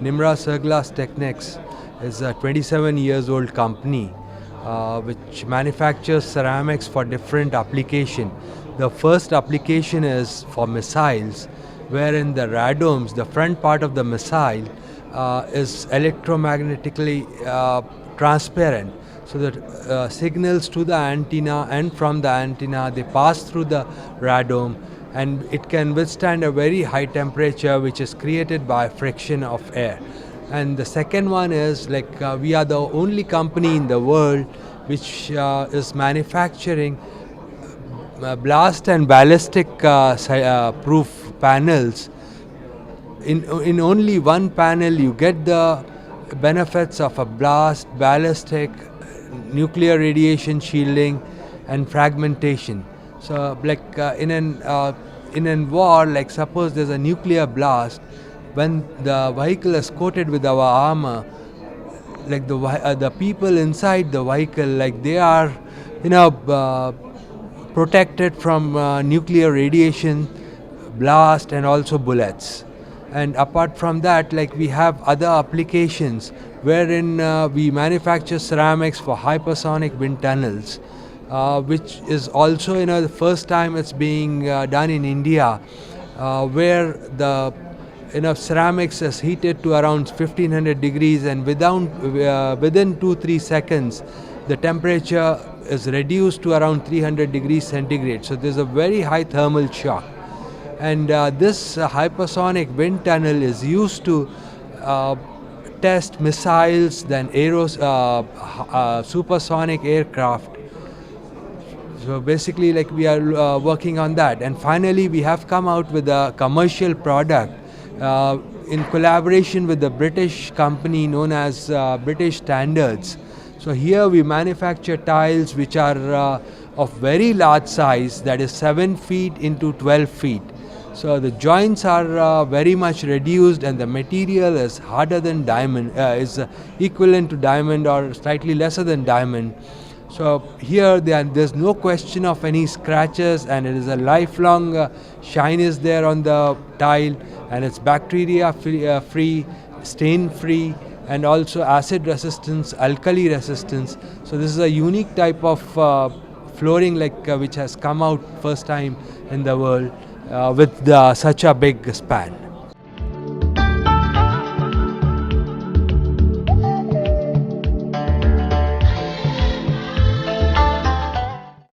Nimra Serglass Technics is a 27 years old company which manufactures ceramics for different application. The first application is for missiles, wherein the radomes, the front part of the missile, is electromagnetically transparent, so that signals to the antenna and from the antenna they pass through the radome, and it can withstand a very high temperature which is created by friction of air. And the second one is we are the only company in the world which is manufacturing blast and ballistic proof panels. In only one panel you get the benefits of a blast, ballistic, nuclear radiation shielding and fragmentation. So in a war, like suppose there's a nuclear blast, when the vehicle is coated with our armor, like the people inside the vehicle, like they are protected from nuclear radiation, blast and also bullets. And apart from that, like we have other applications wherein we manufacture ceramics for hypersonic wind tunnels, which is also the first time it's being done in India, where the ceramics is heated to around 1500 degrees, and within 2-3 seconds the temperature is reduced to around 300 degrees centigrade. So there's a very high thermal shock. And this hypersonic wind tunnel is used to test missiles, then supersonic aircraft. So basically, like we are working on that. And finally, we have come out with a commercial product in collaboration with the British company known as British Standards. So here we manufacture tiles which are of very large size, that is 7 feet into 12 feet. So the joints are very much reduced, and the material is harder than diamond, is equivalent to diamond or slightly lesser than diamond. So here there's no question of any scratches, and it is a lifelong shine is there on the tile, and it's bacteria free, stain free, and also acid resistance, alkali resistance. So this is a unique type of flooring which has come out first time in the world with such a big span.